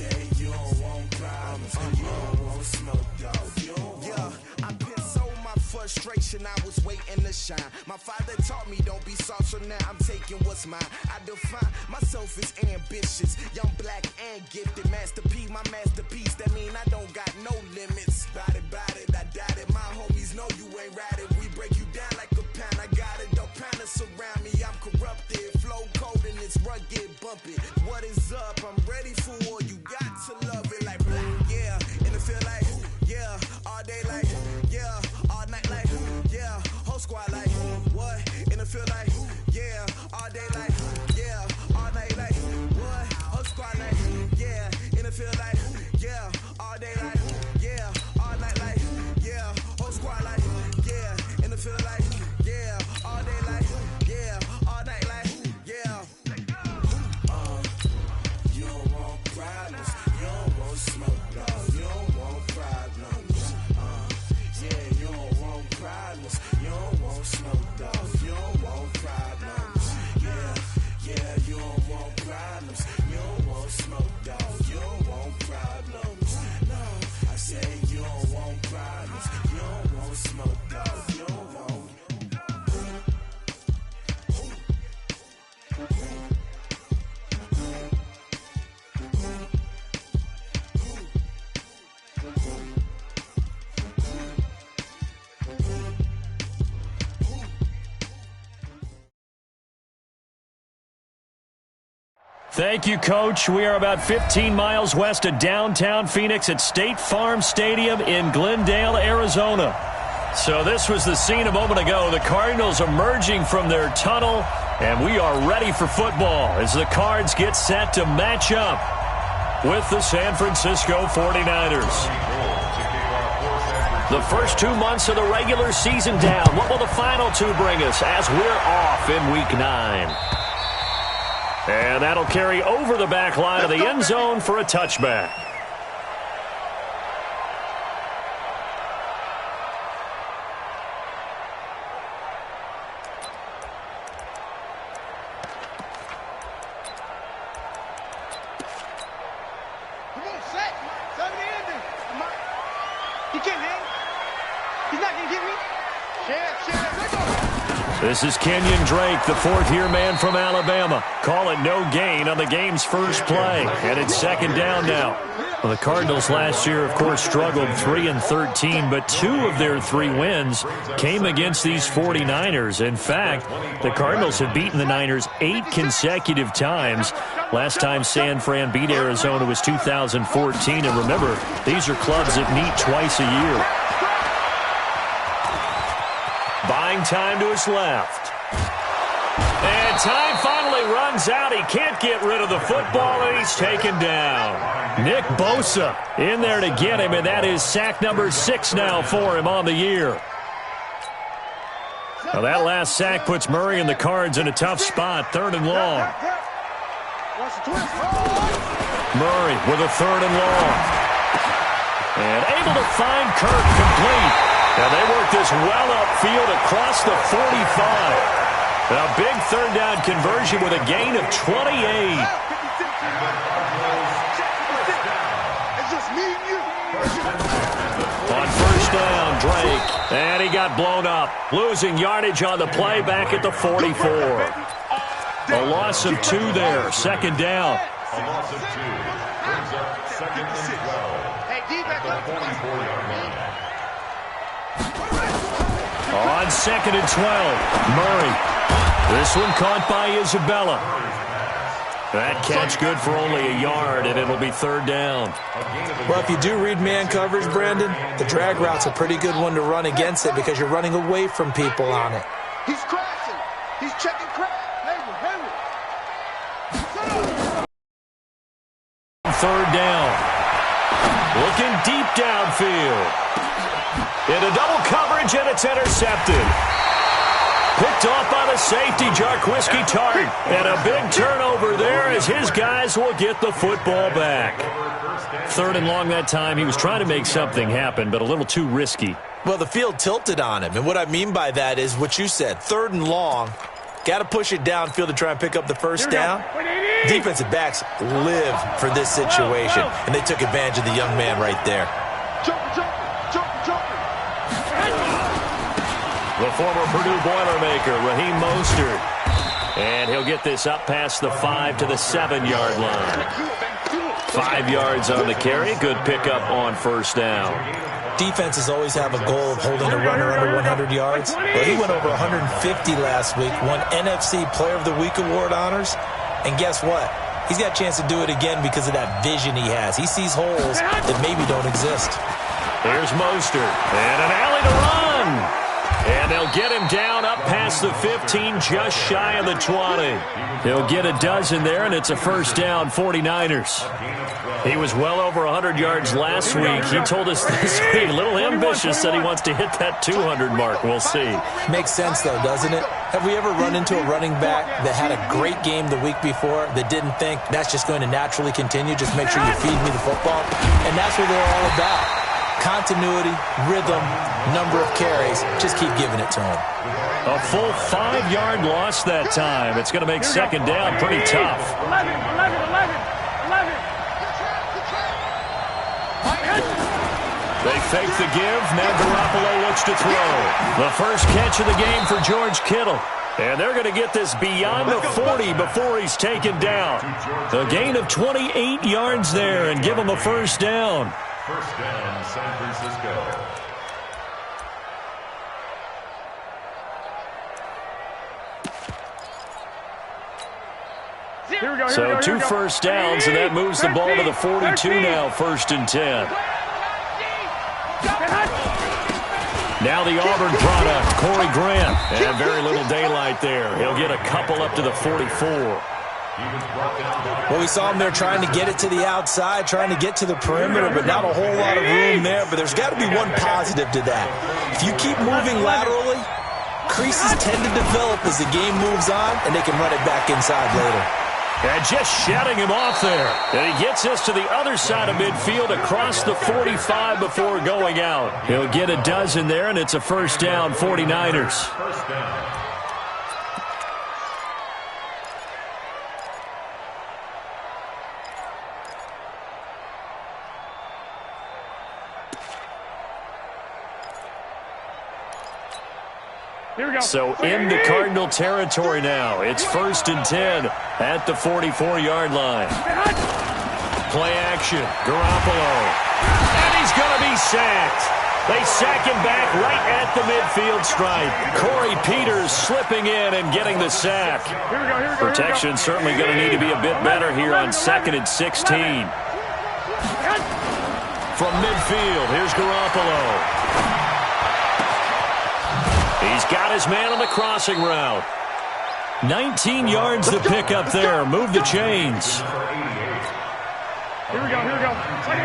say you don't want problems, you don't want smoke, dog. Yeah, I pissed so my frustration, I was waiting to shine. My father taught me don't be soft, so now I'm taking what's mine. I define myself as ambitious, young, black, and gifted. Master P, my masterpiece, that mean I don't got no limits. Bout it, I doubt it. My homies know you ain't ratted. We break you down like a pound. I got it, don't pound us around me. I'm corrupted, flow cold and it's rugged, bumpy. What is up? I'm ready for war. You got to love it like black, yeah. And it feel like, yeah, all day like, yeah, all night like, yeah, whole squad like, what? And it feel like, yeah, all day like, yeah, all night like, what? Whole squad like, yeah, and it feel like, yeah, all day like, yeah, all night like, yeah, whole squad like, yeah, and it feel like, yeah, all day like, yeah, all night like, yeah. You don't want problems, you don't want smoke, dog. You don't want problems. Yeah, you don't want problems, you don't want smoke, dog. You don't want problems. Yeah, you don't want problems, you don't want smoke, dog. You don't want problems. No, I say you don't want problems, you don't want smoke, dog. You don't want. Thank you, Coach. We are about 15 miles west of downtown Phoenix at State Farm Stadium in Glendale, Arizona. So this was the scene a moment ago. The Cardinals emerging from their tunnel, and we are ready for football as the Cards get set to match up with the San Francisco 49ers. The first 2 months of the regular season down. What will the final two bring us as we're off in Week 9? And that'll carry over the back line of the end zone for a touchback. Come on, set. Set the ending. He can't hang. He's not going to get me. This is Kenyon Drake, the fourth-year man from Alabama. Call it no gain on the game's first play. And it's second down now. Well, the Cardinals last year, of course, struggled 3-13, but 2 of their 3 wins came against these 49ers. In fact, the Cardinals have beaten the Niners 8 consecutive times. Last time San Fran beat Arizona was 2014. And remember, these are clubs that meet twice a year. Buying time to his left. And time finally runs out. He can't get rid of the football, and he's taken down. Nick Bosa in there to get him, and that is sack number 6 now for him on the year. Now that last sack puts Murray and the Cards in a tough spot, 3rd and long. Murray with a 3rd and long. And able to find Kirk complete. And they work this well upfield across the 45. A big 3rd down conversion with a gain of 28. On first down, Drake. And he got blown up. Losing yardage on the play back at the 44. A loss of 2 there. 2nd down. A loss of 2. Brings up 2nd and 12. At the 44-yard line. On 2nd and 12, Murray. This one caught by Isabella. That catch good for only a yard, and it'll be 3rd down. Well, if you do read man coverage, Brandon, the drag route's a pretty good one to run against it because you're running away from people on it. He's crashing. He's checking crash. Third down. Looking deep downfield. Into double coverage, and it's intercepted. Picked off by the safety, Jarquiski Tart. And a big turnover there as his guys will get the football back. 3rd and long that time. He was trying to make something happen, but a little too risky. Well, the field tilted on him, and what I mean by that is what you said, 3rd and long. Got to push it downfield to try and pick up the first down. Defensive backs live for this situation, and they took advantage of the young man right there. The former Purdue Boilermaker, Raheem Mostert. And he'll get this up past the 5 to the 7-yard line. 5 yards on the carry. Good pickup on first down. Defenses always have a goal of holding a runner under 100 yards. Well, he went over 150 last week, won NFC Player of the Week award honors. And guess what? He's got a chance to do it again because of that vision he has. He sees holes that maybe don't exist. Here's Mostert. And an alley to run. And they'll get him down up past the 15, just shy of the 20. He'll get a dozen there, and it's a first down, 49ers. He was well over 100 yards last week. He told us this week, a little ambitious, that he wants to hit that 200 mark. We'll see. Makes sense, though, doesn't it? Have we ever run into a running back that had a great game the week before that didn't think that's just going to naturally continue? Just make sure you feed me the football. And that's what they're all about. Continuity, rhythm, number of carries. Just keep giving it to him. A full 5-yard loss that time. It's going to make second down pretty tough. 11. They fake the give. Now Garoppolo looks to throw. The first catch of the game for George Kittle. And they're going to get this beyond the 40 before he's taken down. A gain of 28 yards there and give him a first down. First down, San Francisco. So 2 first downs, and that moves the ball to the 42 now, 1st and 10. Now the Auburn product, Corey Grant. And very little daylight there. He'll get a couple up to the 44. Well, we saw him there trying to get it to the outside, trying to get to the perimeter, but not a whole lot of room there. But there's got to be one positive to that. If you keep moving laterally, creases tend to develop as the game moves on, and they can run it back inside later. And just shutting him off there. And he gets us to the other side of midfield across the 45 before going out. He'll get a dozen there, and it's a first down, 49ers. First down. So into Cardinal territory now. It's 1st and 10 at the 44-yard line. Play action. Garoppolo. And he's going to be sacked. They sack him back right at the midfield stripe. Corey Peters slipping in and getting the sack. Protection certainly going to need to be a bit better here on 2nd and 16. From midfield, here's Garoppolo. He's got his man on the crossing route. 19 yards to pick up there. Move the chains. Here we go.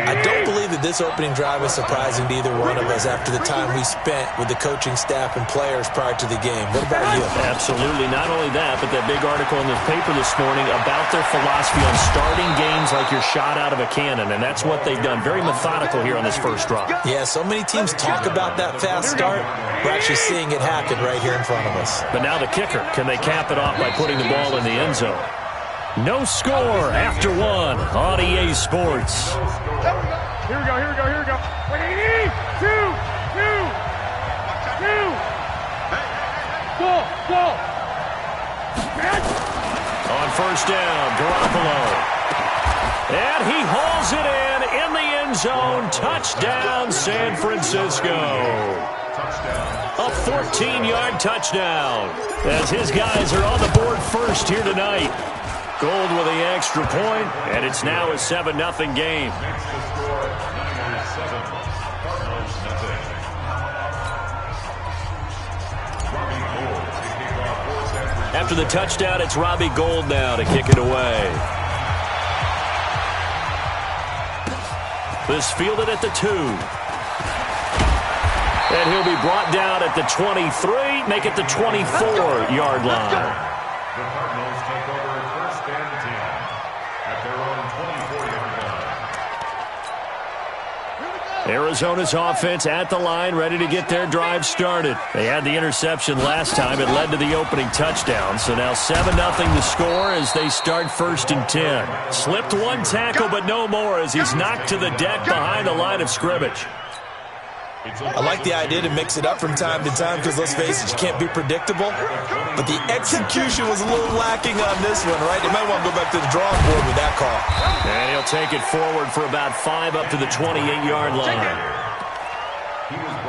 I don't believe that this opening drive is surprising to either one of us after the time we spent with the coaching staff and players prior to the game. What about you? Absolutely. Not only that, but that big article in the paper this morning about their philosophy on starting games like you're shot out of a cannon, and that's what they've done. Very methodical here on this first drive. Yeah, so many teams talk about that fast start. We're actually seeing it happen right here in front of us. But now the kicker. Can they cap it off by putting the ball in the end zone? No score after one on EA Sports. Here we go. 180, 2. Ball. On first down, Garoppolo. And he hauls it in the end zone. Touchdown, San Francisco. A 14-yard touchdown as his guys are on the board first here tonight. Gold with the extra point, and it's now a 7-0 game. After the touchdown, it's Robbie Gould now to kick it away. This fielded at the 2. And he'll be brought down at the 23, make it the 24-yard line. The Cardinals take over 1st and 10 at their own 24-yard line. Arizona's offense at the line, ready to get their drive started. They had the interception last time. It led to the opening touchdown. So now 7-0 to score as they start 1st and 10. Slipped one tackle, but no more as he's knocked to the deck behind the line of scrimmage. I like the idea to mix it up from time to time because, let's face it, you can't be predictable. But the execution was a little lacking on this one, right? They might want to go back to the drawing board with that call. And he'll take it forward for about 5 up to the 28-yard line.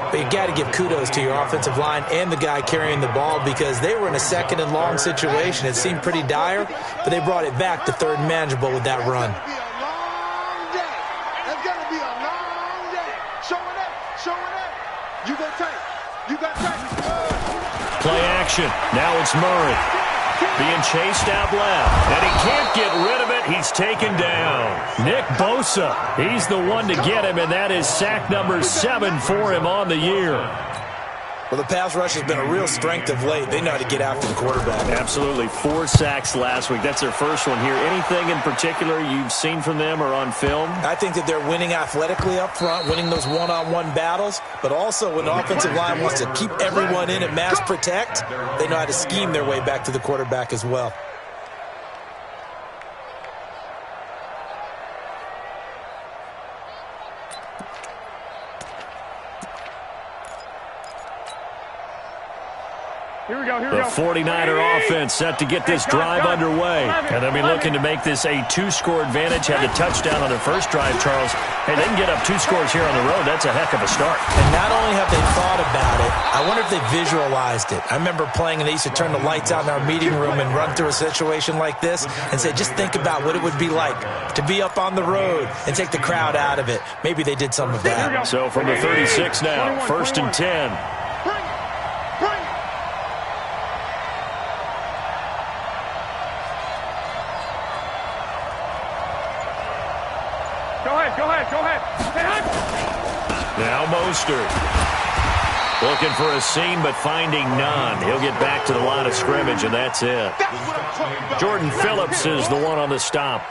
But you got to give kudos to your offensive line and the guy carrying the ball because they were in a 2nd and long situation. It seemed pretty dire, but they brought it back to 3rd and manageable with that run. Play action. Now it's Murray. Being chased out left. And he can't get rid of it. He's taken down. Nick Bosa. He's the one to get him, and that is sack number 7 for him on the year. Well, the pass rush has been a real strength of late. They know how to get after the quarterback. Absolutely. 4 sacks last week. That's their first one here. Anything in particular you've seen from them or on film? I think that they're winning athletically up front, winning those one-on-one battles, but also when the offensive line wants to keep everyone in and mass protect, they know how to scheme their way back to the quarterback as well. Here we go. The 49er offense set to get this drive underway. And they'll be looking to make this a 2-score advantage. Had the touchdown on their first drive, Charles. Hey, they can get up 2 scores here on the road. That's a heck of a start. And not only have they thought about it, I wonder if they visualized it. I remember playing and they used to turn the lights out in our meeting room and run through a situation like this and say, just think about what it would be like to be up on the road and take the crowd out of it. Maybe they did some of that. So from the 36 now, 1st and 10. Go ahead. Now Mostert. Looking for a seam, but finding none. He'll get back to the line of scrimmage, and that's it. Jordan Phillips is the one on the stop.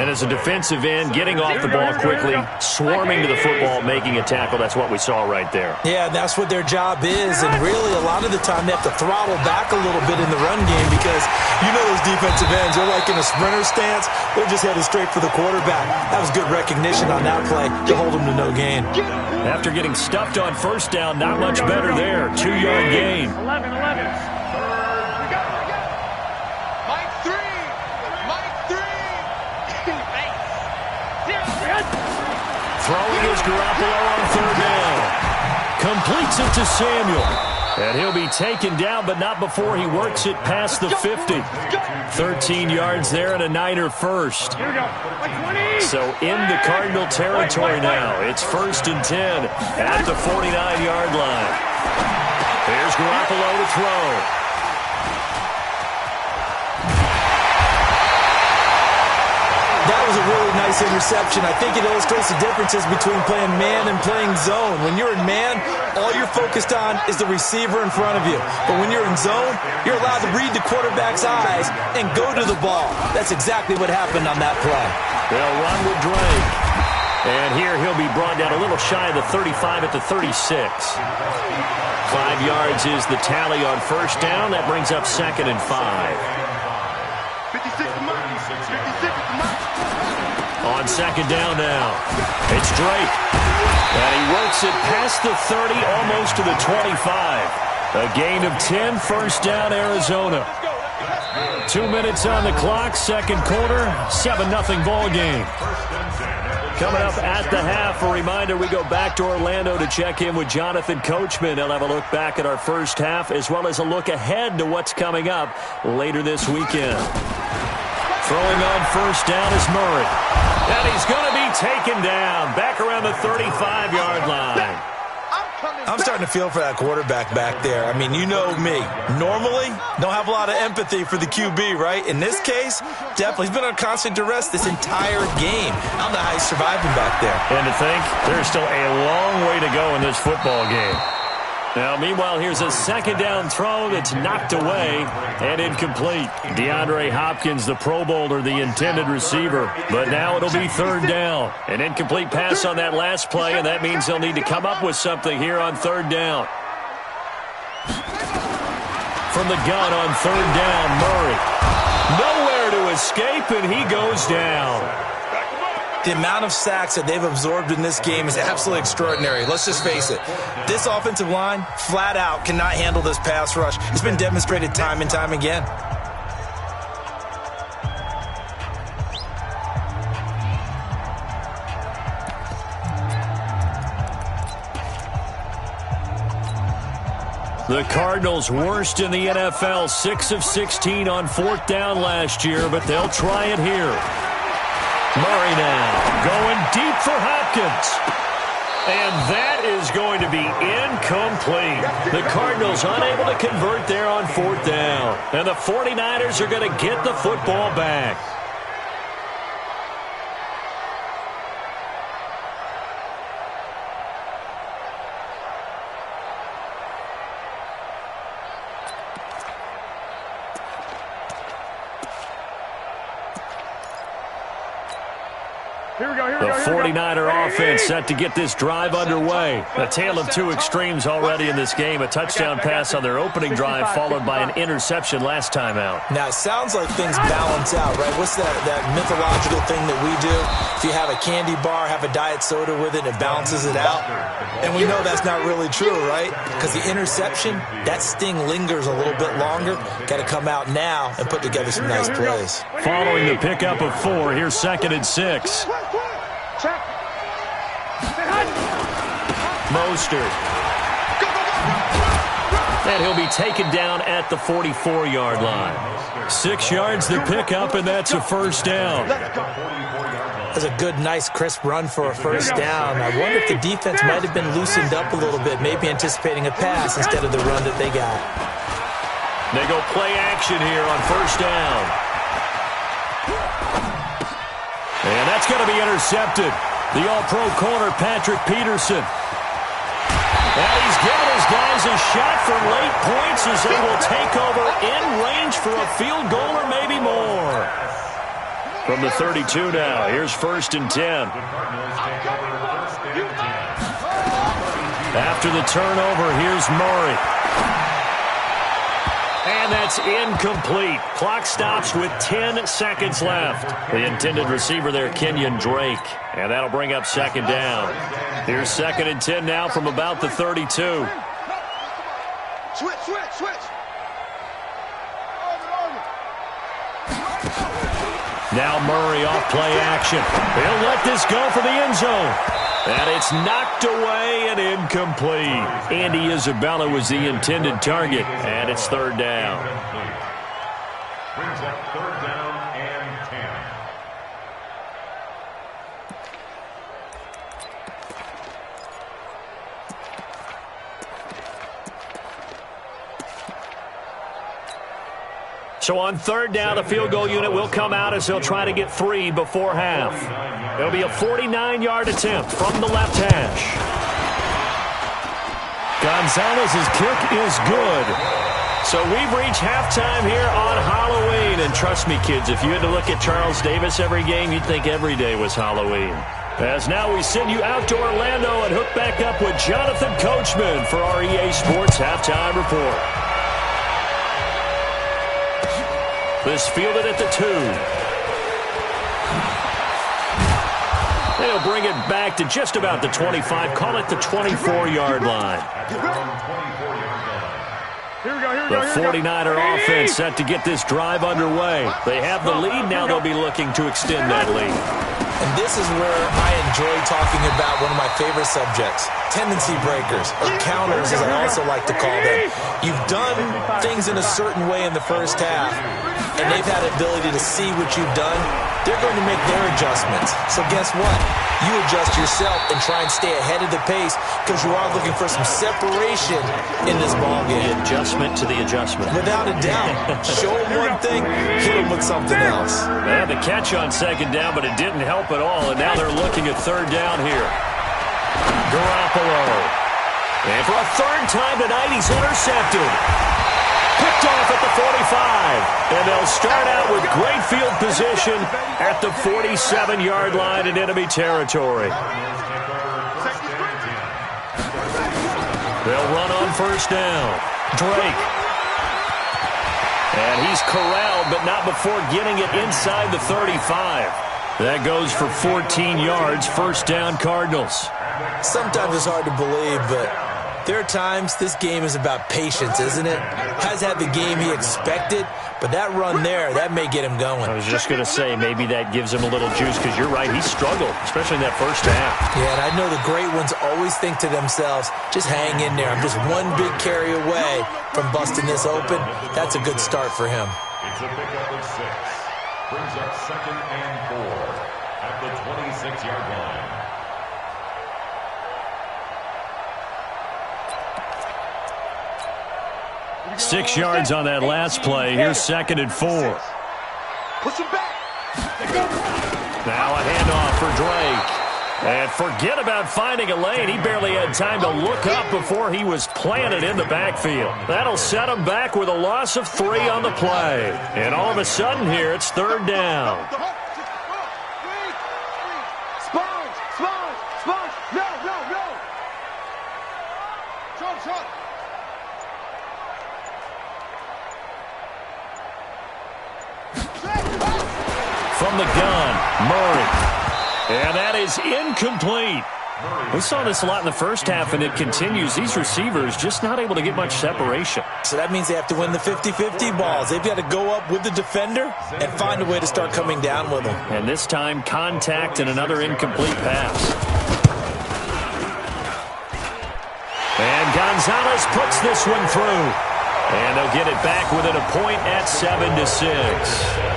And as a defensive end, getting off the ball quickly, swarming to the football, making a tackle. That's what we saw right there. Yeah, that's what their job is. And really, a lot of the time, they have to throttle back a little bit in the run game because you know those defensive ends, they're like in a sprinter stance. They're just headed straight for the quarterback. That was good recognition on that play to hold them to no gain. After getting stuffed on 1st down, not much better there. 2-yard gain. 11. Throwing is Garoppolo on 3rd down. Completes it to Samuel. And he'll be taken down, but not before he works it past the 50. 13 yards there and a Niner first. So into Cardinal territory now. It's 1st and 10 at the 49-yard line. Here's Garoppolo to throw. That was a really nice interception. I think it illustrates the differences between playing man and playing zone. When you're in man, all you're focused on is the receiver in front of you. But when you're in zone, you're allowed to read the quarterback's eyes and go to the ball. That's exactly what happened on that play. They'll run with Drake. And here he'll be brought down a little shy of the 35 at the 36. 5 yards is the tally on 1st down. That brings up 2nd and 5. 56 On 2nd down now, it's Drake. And he works it past the 30, almost to the 25. A gain of 10, 1st down, Arizona. 2 minutes on the clock, 2nd quarter, 7-0 ball game. Coming up at the half, a reminder, we go back to Orlando to check in with Jonathan Coachman. He'll have a look back at our first half, as well as a look ahead to what's coming up later this weekend. Throwing on 1st down is Murray. And he's going to be taken down back around the 35-yard line. I'm starting to feel for that quarterback back there. I mean, you know me. Normally, don't have a lot of empathy for the QB, right? In this case, definitely. He's been on constant duress this entire game. I don't know how he's surviving back there. And to think, there's still a long way to go in this football game. Now, meanwhile, here's a second down throw that's knocked away and incomplete. DeAndre Hopkins, the Pro Bowler, the intended receiver. But now it'll be third down. An incomplete pass on that last play, and that means they'll need to come up with something here on third down. From the gun on third down, Murray. Nowhere to escape, and he goes down. The amount of sacks that they've absorbed in this game is absolutely extraordinary. Let's just face it. This offensive line, flat out, cannot handle this pass rush. It's been demonstrated time and time again. The Cardinals worst in the NFL, 6 of 16 on fourth down last year, but they'll try it here. Murray now going deep for Hopkins. And that is going to be incomplete. The Cardinals unable to convert there on fourth down. And the 49ers are going to get the football back. The 49er offense set to get this drive underway. A tale of two extremes already in this game. A touchdown pass on their opening drive followed by an interception last time out. Now, it sounds like things balance out, right? What's that mythological thing that we do? If you have a candy bar, have a diet soda with it, it balances it out. And we know that's not really true, right? Because the interception, that sting lingers a little bit longer. Got to come out now and put together some nice plays. Following the pickup of 4, here's 2nd and 6. Mostert. And he'll be taken down at the 44-yard line. 6 yards the pickup, and that's a first down. That's a good, nice, crisp run for a first down. I wonder if the defense might have been loosened up a little bit, maybe anticipating a pass instead of the run that they got. They go play action here on first down. And that's going to be intercepted. The All-Pro corner, Patrick Peterson. And he's given his guys a shot for late points as they will take over in range for a field goal or maybe more. From the 32 now, here's 1st and 10. After the turnover, here's Murray. And that's incomplete. Clock stops with 10 seconds left. The intended receiver there, Kenyon Drake. And that'll bring up 2nd down. Here's 2nd and 10 now from about the 32. Switch. Now Murray off play action. He'll let this go for the end zone. And it's knocked away and incomplete. Andy Isabella was the intended target. And it's 3rd down. Brings up 3rd down and 10. So on 3rd down, the field goal unit will come out as they'll try to get 3 before half. It'll be a 49-yard attempt from the left hash. Gonzalez's kick is good. So we've reached halftime here on Halloween. And trust me, kids, if you had to look at Charles Davis every game, you'd think every day was Halloween. As now we send you out to Orlando and hook back up with Jonathan Coachman for our EA Sports Halftime Report. This fielded at the 2. They'll bring it back to just about the 25. Call it the 24-yard line. The 49er offense set to get this drive underway. They have the lead. Now they'll be looking to extend that lead. And this is where I enjoy talking about one of my favorite subjects, tendency breakers, or counters as I also like to call them. You've done things in a certain way in the first half, and they've had the ability to see what you've done. They're going to make their adjustments. So guess what? You adjust yourself and try and stay ahead of the pace because you are looking for some separation in this ballgame. The adjustment to the adjustment. Without a doubt. Show them one thing, hit them with something else. They had the catch on 2nd down, but it didn't help at all, and now they're looking at 3rd down here. Garoppolo. And for a third time tonight, he's intercepted. Picked off at the 45. And they'll start out with great field position at the 47-yard line in enemy territory. They'll run on first down. Drake. And he's corralled, but not before getting it inside the 35. That goes for 14 yards, first down Cardinals. Sometimes it's hard to believe, but there are times this game is about patience, isn't it? Has had the game he expected, but that run there, that may get him going. I was just going to say, maybe that gives him a little juice, because you're right, he struggled, especially in that first half. Yeah, and I know the great ones always think to themselves, just hang in there. I'm just one big carry away from busting this open. That's a good start for him. It's a pickup of 6. Brings up 2nd and 4 at the 26-yard line. Six yards on that last play. Here's 2nd and 4. Push him back. Now a handoff for Drake. And forget about finding a lane. He barely had time to look up before he was planted in the backfield. That'll set him back with a loss of 3 on the play. And all of a sudden here, it's 3rd down. Sponge. No. Short. From the gun, Murray. And that is incomplete. We saw this a lot in the first half, and it continues. These receivers just not able to get much separation. So that means they have to win the 50-50 balls. They've got to go up with the defender and find a way to start coming down with them. And this time, contact and another incomplete pass. And Gonzalez puts this one through. And they'll get it back within a point at 7-6.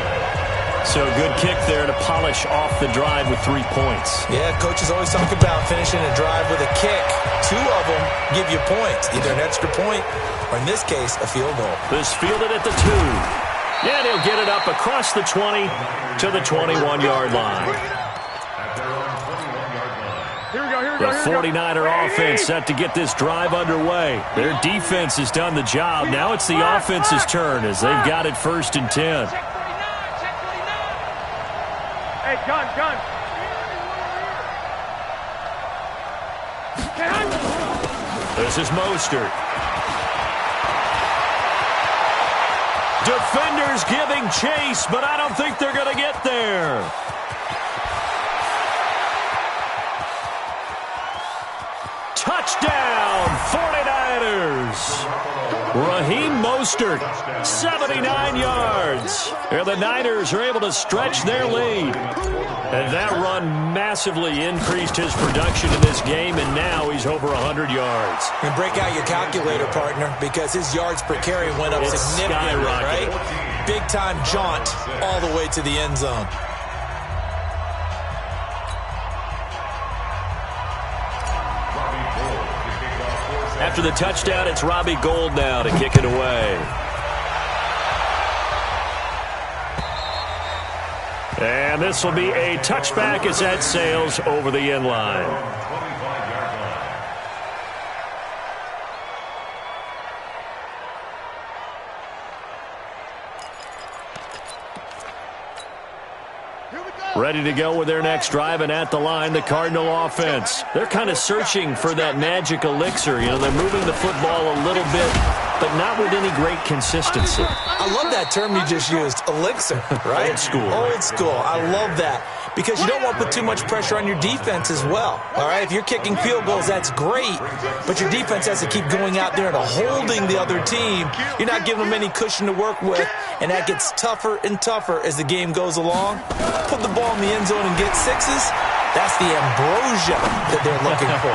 So a good kick there to polish off the drive with 3 points. Yeah, coaches always talk about finishing a drive with a kick. 2 of them give you points, either an extra point or, in this case, a field goal. This fielded at the 2. And he'll get it up across the 20 to the 21-yard line. The 49er offense set to get this drive underway. Their defense has done the job. Now it's the offense's turn as they've got it 1st and 10. Hey, gun. This is Mostert. Defenders giving chase, but I don't think they're going to get there. Touchdown, 49ers. Raheem Mostert, 79 yards. And the Niners are able to stretch their lead. And that run massively increased his production in this game, and now he's over 100 yards. And break out your calculator, partner, because his yards per carry went up significantly, right? Big-time jaunt all the way to the end zone. After the touchdown, it's Robbie Gould now to kick it away. And this will be a touchback as that sails over the end line. Ready to go with their next drive, and at the line, the Cardinal offense. They're kind of searching for that magic elixir. You know, they're moving the football a little bit, but not with any great consistency. I love that term you just used, elixir, right? Old school. Old school. I love that. Because you don't want to put too much pressure on your defense as well. All right, if you're kicking field goals, that's great, but your defense has to keep going out there and holding the other team. You're not giving them any cushion to work with, and that gets tougher and tougher as the game goes along. Put the ball in the end zone and get 6s. That's the ambrosia that they're looking for.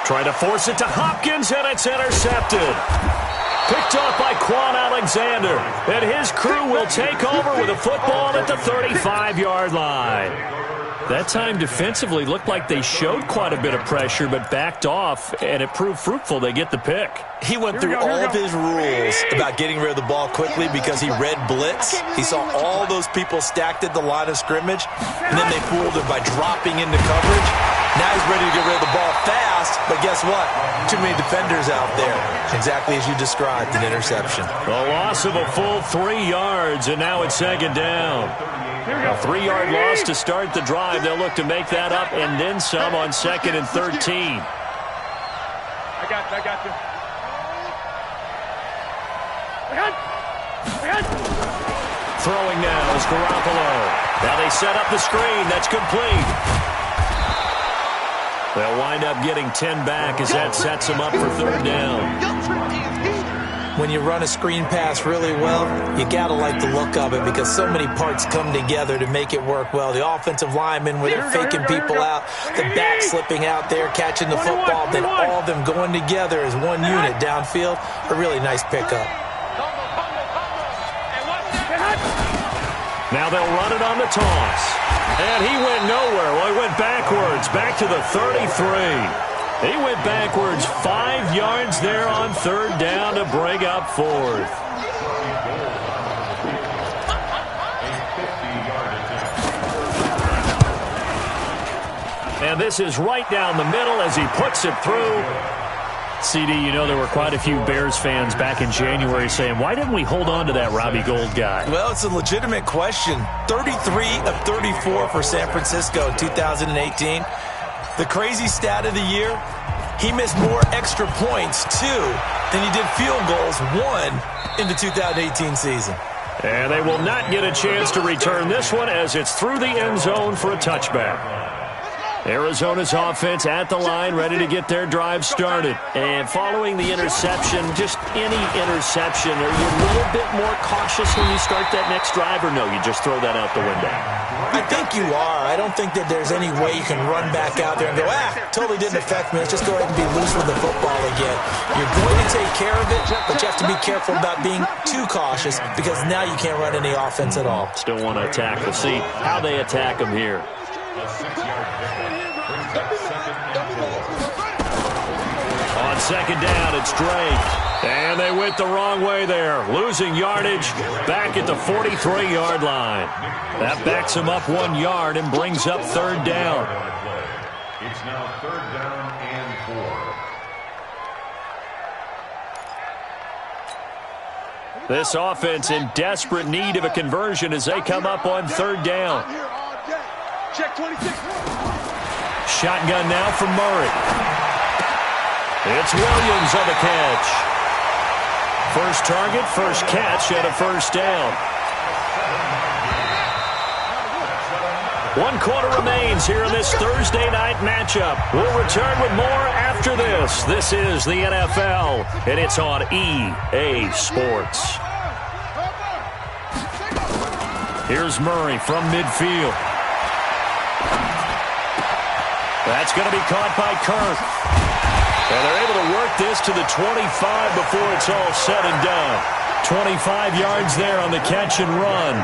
Try to force it to Hopkins, and it's intercepted. Picked off by Quan Alexander, and his crew will take over with a football at the 35-yard line. That time defensively looked like they showed quite a bit of pressure, but backed off, and it proved fruitful. They get the pick. He went through all of his rules about getting rid of the ball quickly because he read blitz. He saw all those people stacked at the line of scrimmage, and then they fooled him by dropping into coverage. Now he's ready to get rid of the ball fast, but guess what? Too many defenders out there. Exactly as you described, an interception. A loss of a full 3 yards, and now it's second down. A 3-yard loss to start the drive. They'll look to make that up and then some on 2nd and 13. I got you. Throwing now is Garoppolo. Now they set up the screen. That's complete. They'll wind up getting 10 back as that sets them up for 3rd down. When you run a screen pass really well, you got to like the look of it because so many parts come together to make it work well. The offensive linemen, where they're faking people out, the back slipping out there, catching the football, then all of them going together as one unit downfield. A really nice pickup. Now they'll run it on the toss. And he went nowhere. Well, he went backwards, back to the 33. He went backwards 5 yards there on 3rd down to bring up 4th. And this is right down the middle as he puts it through. CD, you know there were quite a few Bears fans back in January saying, why didn't we hold on to that Robbie Gould guy? Well, it's a legitimate question. 33 of 34 for San Francisco in 2018. The crazy stat of the year, he missed more extra points, 2, than he did field goals, 1, in the 2018 season. And they will not get a chance to return this one as it's through the end zone for a touchback. Arizona's offense at the line, ready to get their drive started. And following the interception, just any interception, are you a little bit more cautious when you start that next drive, or no, you just throw that out the window? I think you are. I don't think that there's any way you can run back out there and go, totally didn't affect me. Let's just go ahead and be loose with the football again. You're going to take care of it, but you have to be careful about being too cautious because now you can't run any offense at all. Still want to attack. We'll see how they attack them here. On 2nd down, it's Drake. And they went the wrong way there. Losing yardage back at the 43-yard line. That backs them up 1 yard and brings up 3rd down. It's now 3rd down and 4. This offense in desperate need of a conversion as they come up on 3rd down. Check 26. Shotgun now from Murray. It's Williams on the catch. First target, first catch, and a 1st down. 1 quarter remains here in this Thursday night matchup. We'll return with more after this. This is the NFL, and it's on EA Sports. Here's Murray from midfield. That's going to be caught by Kirk. And they're able to work this to the 25 before it's all said and done. 25 yards there on the catch and run.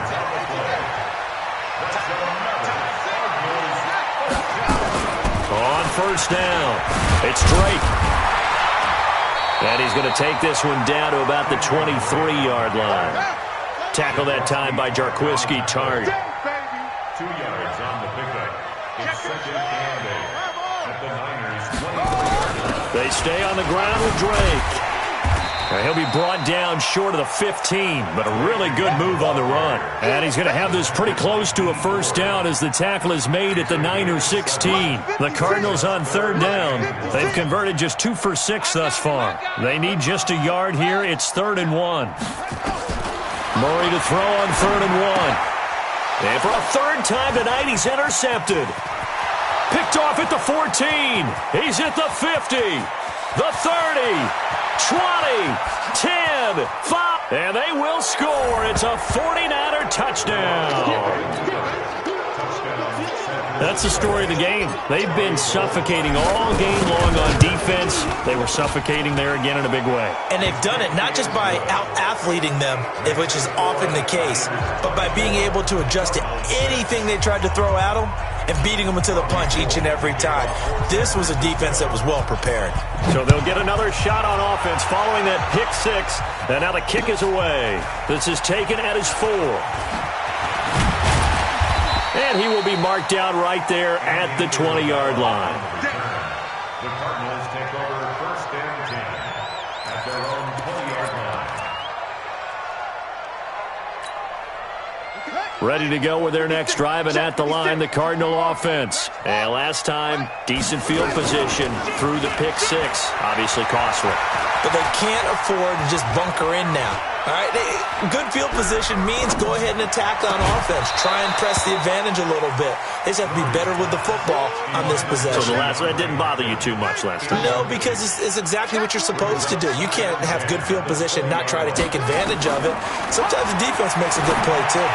On 1st down, it's Drake. And he's going to take this one down to about the 23-yard line. Tackle that time by Jarquiski Tartt. 2 yards on the pickup. It's 2nd and 8 at the Niners' 23-yard line. They stay on the ground with Drake. He'll be brought down short of the 15, but a really good move on the run. And he's going to have this pretty close to a 1st down as the tackle is made at the Niners' 16. The Cardinals on 3rd down. They've converted just 2 for 6 thus far. They need just a yard here. It's 3rd and 1. Murray to throw on 3rd and 1. And for a 3rd time tonight, he's intercepted. Picked off at the 14. He's at the 50, the 30, 20, 10, 5, and they will score. It's a 49er touchdown. That's the story of the game. They've been suffocating all game long on defense. They were suffocating there again in a big way. And they've done it not just by out-athleting them, which is often the case, but by being able to adjust to anything they tried to throw at them and beating them into the punch each and every time. This was a defense that was well prepared. So they'll get another shot on offense following that pick 6, and now the kick is away. This is taken at his 4. And he will be marked down right there at the 20-yard line. The Cardinals take over 1st and 10 at their own 20-yard line. Ready to go with their next drive, and at the line, the Cardinal offense. And last time, decent field position through the pick six. Obviously costly. But they can't afford to just bunker in now. All right, good field position means go ahead and attack on offense. Try and press the advantage a little bit. They just have to be better with the football on this possession. So the last one didn't bother you too much last time? No, because it's exactly what you're supposed to do. You can't have good field position and not try to take advantage of it. Sometimes the defense makes a good play, too.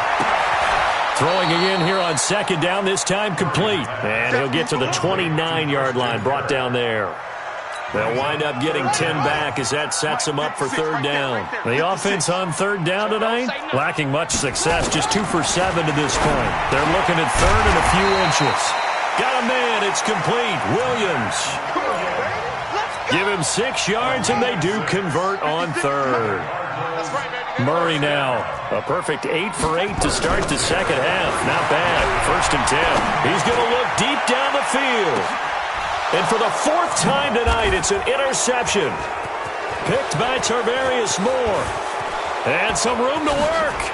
Throwing again here on 2nd down, this time complete. And he'll get to the 29-yard line, brought down there. They'll wind up getting 10 back as that sets them up for 3rd down. The offense on 3rd down tonight, lacking much success, just 2 for 7 to this point. They're looking at 3rd and a few inches. Got a man, it's complete. Williams. Give him 6 yards, and they do convert on 3rd. Murray now, a perfect 8 for 8 to start the 2nd half. Not bad. 1st and 10. He's going to look deep down the field. And for the 4th time tonight, it's an interception. Picked by Tarvarius Moore. And some room to work.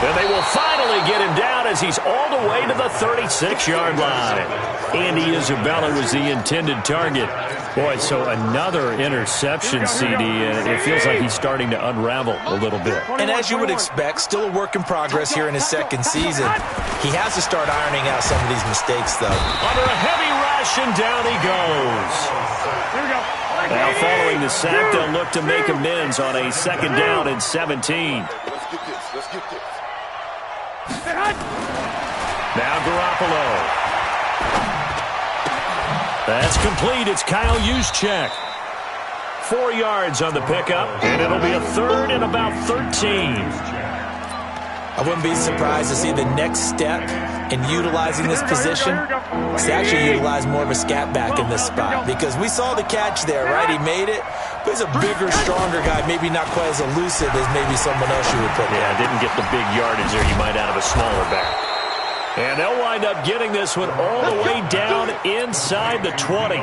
And they will finally get him down as he's all the way to the 36-yard line. Andy Isabella was the intended target. Boy, so another interception, CD, and it feels like he's starting to unravel a little bit. And as you would expect, still a work in progress here in his 2nd season. He has to start ironing out some of these mistakes, though. Under a heavy rush, and down he goes. Now following the sack, they'll look to make amends on a 2nd down and 17. Let's get this. Now Garoppolo. That's complete. It's Kyle Juszczyk. 4 yards on the pickup, and it'll be a 3rd and about 13. I wouldn't be surprised to see the next step in utilizing this position is to actually utilize more of a scat back in this spot, because we saw the catch there, right? He made it, but he's a bigger, stronger guy, maybe not quite as elusive as maybe someone else you would put there. Yeah, didn't get the big yardage there you might out of a smaller back. And they'll wind up getting this one all the way down inside the 20.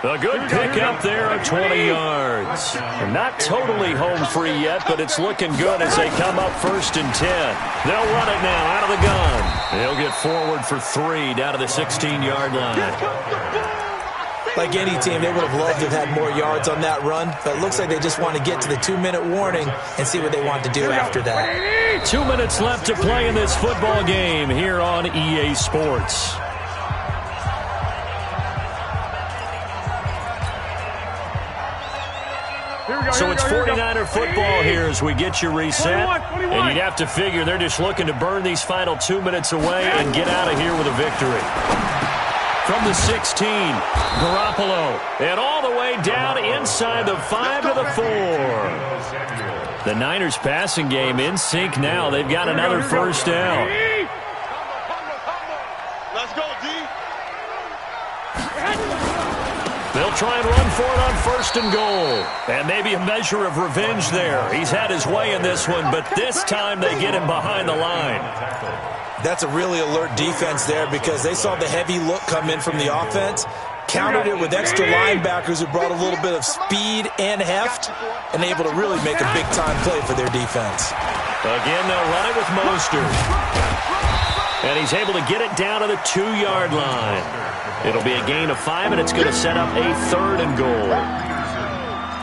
A good pickup there of 20 yards. And not totally home free yet, but it's looking good as they come up 1st and 10. They'll run it now out of the gun. They'll get forward for 3 down to the 16-yard line. Like any team, they would have loved to have had more yards on that run, but it looks like they just want to get to the 2-minute warning and see what they want to do after that. 2 minutes left to play in this football game here on EA Sports. So it's 49er football here as we get you reset. And you'd have to figure they're just looking to burn these final 2 minutes away and get out of here with a victory. From the 16, Garoppolo. And all the way down inside the 5 to the 4. The Niners passing game in sync now. They've got another 1st down. Let's go, D. They'll try and run for it on 1st and goal. And maybe a measure of revenge there. He's had his way in this one, but this time they get him behind the line. That's a really alert defense there, because they saw the heavy look come in from the offense, countered it with extra linebackers who brought a little bit of speed and heft, and able to really make a big-time play for their defense. Again, they'll run it with Mostert. And he's able to get it down to the 2-yard line. It'll be a gain of 5, and it's going to set up a 3rd and goal.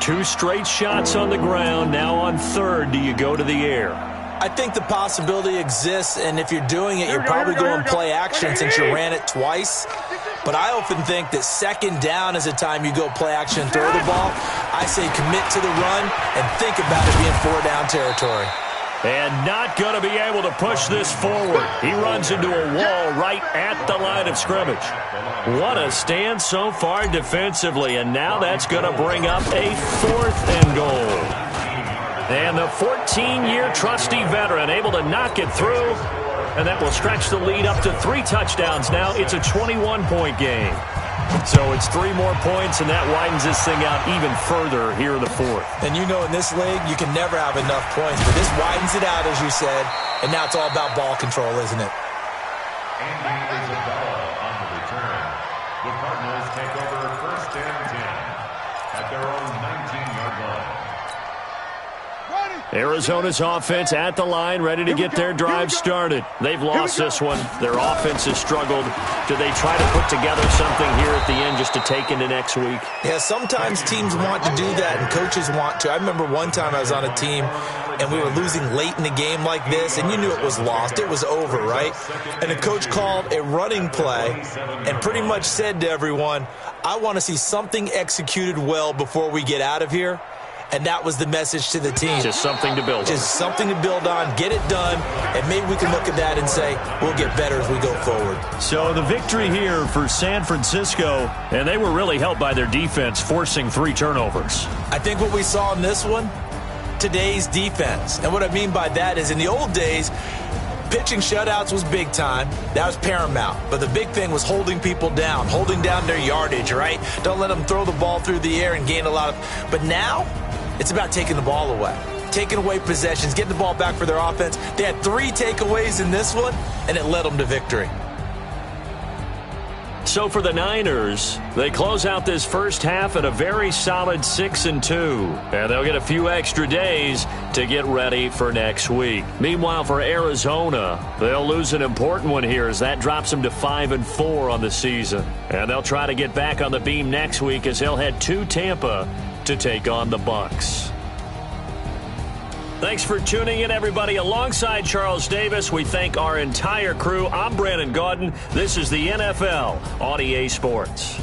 2 straight shots on the ground. Now on 3rd, do you go to the air? I think the possibility exists, and if you're doing it, you're probably going play action since you ran it twice. But I often think that 2nd down is the time you go play action and throw the ball. I say commit to the run and think about it being 4-down territory. And not going to be able to push this forward. He runs into a wall right at the line of scrimmage. What a stand so far defensively, and now that's going to bring up a 4th and goal. And the 14-year trusty veteran able to knock it through, and that will stretch the lead up to 3 touchdowns now. It's a 21-point game. So it's 3 more points, and that widens this thing out even further here in the fourth. And you know in this league, you can never have enough points, but this widens it out, as you said, and now it's all about ball control, isn't it? Andy Isabella on the return. The Cardinals take over 1st and 10 at their own 19-yard line. Arizona's offense at the line, ready to get their drive started. They've lost this one. Their offense has struggled. Do they try to put together something here at the end just to take into next week? Yeah, sometimes teams want to do that and coaches want to. I remember one time I was on a team and we were losing late in the game like this, and you knew it was lost. It was over, right? And the coach called a running play and pretty much said to everyone, I want to see something executed well before we get out of here. And that was the message to the team. Just something to build on. Just something to build on, get it done, and maybe we can look at that and say, we'll get better as we go forward. So the victory here for San Francisco, and they were really helped by their defense, forcing 3 turnovers. I think what we saw in this one, today's defense. And what I mean by that is in the old days, pitching shutouts was big time. That was paramount. But the big thing was holding people down, holding down their yardage, right? Don't let them throw the ball through the air and gain a lot of... But now, it's about taking the ball away, taking away possessions, getting the ball back for their offense. They had 3 takeaways in this one, and it led them to victory. So for the Niners, they close out this first half at a very solid 6-2. And they'll get a few extra days to get ready for next week. Meanwhile, for Arizona, they'll lose an important one here as that drops them to 5-4 on the season. And they'll try to get back on the beam next week as they'll head to Tampa to take on the Bucs. Thanks for tuning in, everybody. Alongside Charles Davis, we thank our entire crew. I'm Brandon Gaudin. This is the NFL on EA Sports.